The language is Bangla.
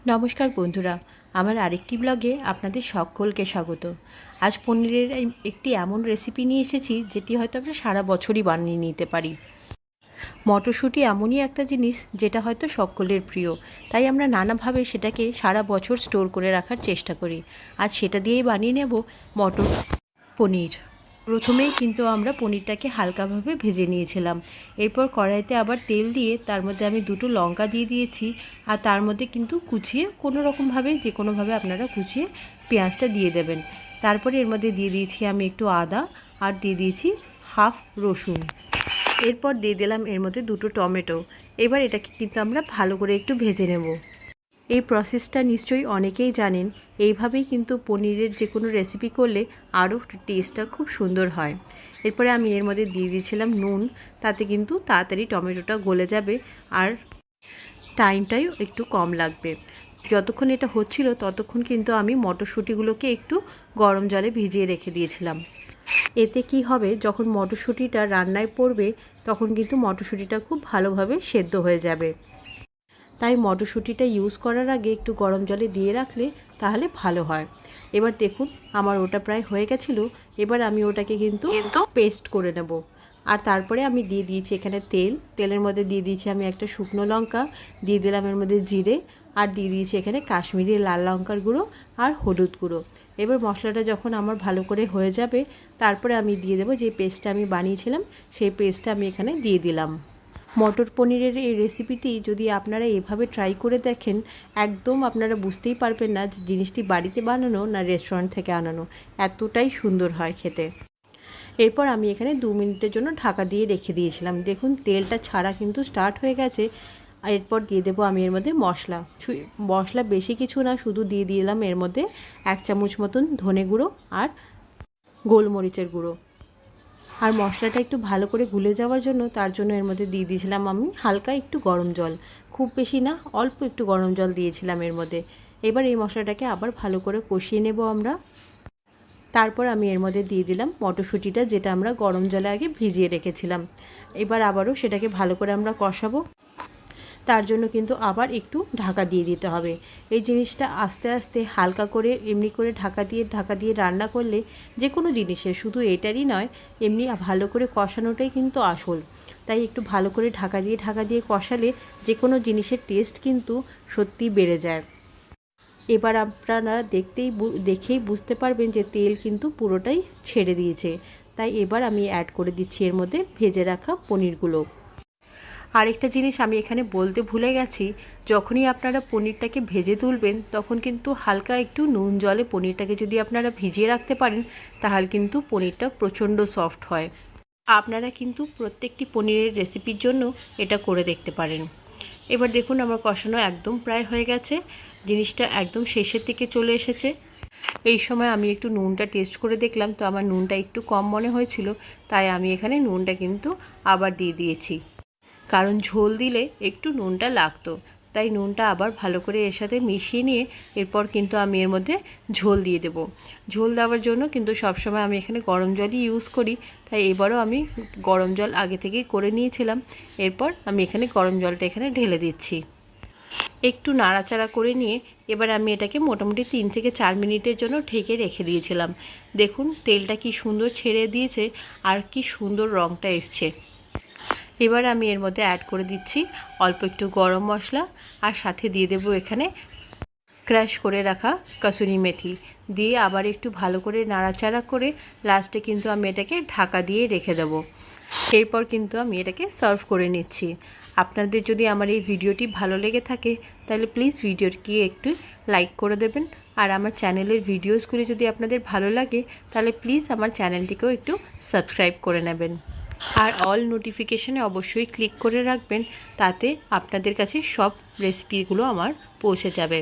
নমস্কার বন্ধুরা, আমার আরেকটি ব্লগে আপনাদের সকলকে স্বাগত। আজ পনিরের একটি এমন রেসিপি নিয়ে এসেছি যেটি হয়তো আমরা সারা বছরই বানিয়ে নিতে পারি। মটরশুঁটি এমনই একটা জিনিস যেটা হয়তো সকলের প্রিয়, তাই আমরা নানাভাবে সেটাকে সারা বছর স্টোর করে রাখার চেষ্টা করি। আজ সেটা দিয়েই বানিয়ে নেব মটর পনির। প্রথমেই কিন্তু আমরা পনিরটাকে হালকাভাবে ভেজে নিয়েছিলাম। এরপর কড়াইতে আবার তেল দিয়ে তার মধ্যে আমি দুটো লঙ্কা দিয়ে দিয়েছি, আর তার মধ্যে কিন্তু কুচিয়ে কোনো রকমভাবে যে কোনোভাবে আপনারা কুচিয়ে পেঁয়াজটা দিয়ে দেবেন। তারপরে এর মধ্যে দিয়ে দিয়েছি আমি একটু আদা, আর দিয়ে দিয়েছি হাফ রসুন। এরপর দিয়ে দিলাম এর মধ্যে দুটো টমেটো। এবার এটাকে কিন্তু আমরা ভালো করে একটু ভেজে নেব। এই প্রসেসটা নিশ্চয়ই অনেকেই জানেন। এইভাবেই কিন্তু পনিরের যে কোনো রেসিপি করলে আরও টেস্টটা খুব সুন্দর হয়। এরপরে আমি এর মধ্যে দিয়ে দিয়েছিলাম নুন, তাতে কিন্তু তাড়াতাড়ি টমেটোটা গলে যাবে আর টাইমটাও একটু কম লাগবে। যতক্ষণ এটা হচ্ছিল ততক্ষণ কিন্তু আমি মটরশুঁটিগুলোকে একটু গরম জলে ভিজিয়ে রেখে দিয়েছিলাম। এতে কি হবে, যখন মটরশুঁটিটা রান্নায় পড়বে তখন কিন্তু মটরশুঁটিটা খুব ভালোভাবে সেদ্ধ হয়ে যাবে। তাই মটরশুঁটিটা ইউজ করার আগে একটু গরম জলে দিয়ে রাখলে তাহলে ভালো হয়। এবার দেখুন আমার ওটা প্রায় হয়ে গেছিলো। এবার আমি ওটাকে কিন্তু পেস্ট করে নেব। আর তারপরে আমি দিয়ে দিয়েছি এখানে তেলের মধ্যে দিয়ে দিয়েছি আমি একটা শুকনো লঙ্কা, দিয়ে দিলাম এর মধ্যে জিরে, আর দিয়ে দিয়েছি এখানে কাশ্মীরি লাল লঙ্কার গুঁড়ো আর হলুদ গুঁড়ো। এবার মশলাটা যখন আমার ভালো করে হয়ে যাবে তারপরে আমি দিয়ে দেবো যে পেস্টটা আমি বানিয়েছিলাম, সেই পেস্টটা আমি এখানে দিয়ে দিলাম। মটর পনিরের এই রেসিপিটি যদি আপনারা এভাবে ট্রাই করে দেখেন, একদম আপনারা বুঝতেই পারবেন না যে জিনিসটি বাড়িতে বানানো না রেস্টুরেন্ট থেকে আনানো। এতটাই সুন্দর হয় খেতে। এরপর আমি এখানে 2 মিনিটের জন্য ঢাকা দিয়ে রেখে দিয়েছিলাম। দেখুন তেলটা ছাড়া কিন্তু স্টার্ট হয়ে গেছে। আর এরপর দিয়ে দেবো আমি এর মধ্যে মশলা বেশি কিছু না, শুধু দিয়ে দিলাম এর মধ্যে 1 চামচ মতন ধনে গুঁড়ো আর গোলমরিচের গুঁড়ো। আর মশলাটা একটু ভালো করে গুলে যাওয়ার জন্য তার জন্য এর মধ্যে দিয়ে দিয়েছিলাম আমি হালকা একটু গরম জল। খুব বেশি না, অল্প একটু গরম জল দিয়েছিলাম এর মধ্যে। এবার এই মশলাটাকে আবার ভালো করে কষিয়ে নেব আমরা। তারপর আমি এর মধ্যে দিয়ে দিলাম মটরশুঁটিটা, যেটা আমরা গরম জলে আগে ভিজিয়ে রেখেছিলাম। এবার আবারও সেটাকে ভালো করে আমরা কষাবো। তার জন্য কিন্তু আবার একটু ঢাকা দিয়ে দিতে হবে। এই জিনিসটা আস্তে আস্তে হালকা করে এমনি করে ঢাকা দিয়ে রান্না করলে যে কোনো জিনিসের, শুধু এটারই নয়, এমনি ভালো করে কষানোটাই কিন্তু আসল। তাই একটু ভালো করে ঢাকা দিয়ে কষালে যে কোনো জিনিসের টেস্ট কিন্তু সত্যিই বেড়ে যায়। এবার আপনারা দেখেই বুঝতে পারবেন যে তেল কিন্তু পুরোটাই ছেড়ে দিয়েছে। তাই এবার আমি অ্যাড করে দিচ্ছি এর মধ্যে ভেজে রাখা পনিরগুলো। আরেকটা জিনিস আমি এখানে বলতে ভুলে গেছি, যখনই আপনারা পনিরটাকে ভেজে তুলবেন তখন কিন্তু হালকা একটু নুন জলে পনিরটাকে যদি আপনারা ভিজিয়ে রাখতে পারেন তাহলে কিন্তু পনিরটা প্রচণ্ড সফট হয়। আপনারা কিন্তু প্রত্যেকটি পনিরের রেসিপির জন্য এটা করে দেখতে পারেন। এবার দেখুন আমার কষানো একদম প্রায় হয়ে গেছে, জিনিসটা একদম শেষের দিকে চলে এসেছে। এই সময় আমি একটু নুনটা টেস্ট করে দেখলাম, তো আমার নুনটা একটু কম মনে হয়েছিল, তাই আমি এখানে নুনটা কিন্তু আবার দিয়ে দিয়েছি। কারণ ঝোল দিলে একটু নুনটা লাগতো, তাই নুনটা আবার ভালো করে এর সাথে মিশিয়ে নিয়ে এরপর কিন্তু আমি এর মধ্যে ঝোল দিয়ে দেব। ঝোল দেওয়ার জন্য কিন্তু সবসময় আমি এখানে গরম জলই ইউজ করি, তাই এবারও আমি গরম জল আগে থেকেই করে নিয়েছিলাম। এরপর আমি এখানে গরম জলটা এখানে ঢেলে দিচ্ছি। একটু নাড়াচাড়া করে নিয়ে এবার আমি এটাকে মোটামুটি 3 থেকে 4 মিনিটের জন্য ঢেকে রেখে দিয়েছিলাম। দেখুন তেলটা কি সুন্দর ছেড়ে দিয়েছে আর কি সুন্দর রঙটা এসছে। এবার আমি এর মধ্যে অ্যাড করে দিচ্ছি অল্প একটু গরম মশলা, আর সাথে দিয়ে দেবো এখানে ক্রাশ করে রাখা কসুরি মেথি দিয়ে আবার একটু ভালো করে নাড়াচাড়া করে লাস্টে কিন্তু আমি এটাকে ঢাকা দিয়ে রেখে দেবো। এরপর কিন্তু আমি এটাকে সার্ভ করে নিচ্ছি। আপনাদের যদি আমার এই ভিডিওটি ভালো লেগে থাকে তাহলে প্লিজ ভিডিওটিকে একটু লাইক করে দেবেন, আর আমার চ্যানেলের ভিডিওসগুলি যদি আপনাদের ভালো লাগে তাহলে প্লিজ আমার চ্যানেলটিকেও একটু সাবস্ক্রাইব করে নেবেন। আর অল নোটিফিকেশানে অবশ্যই ক্লিক করে রাখবেন, তাতে আপনাদের কাছে সব রেসিপিগুলো আমার পৌঁছে যাবে।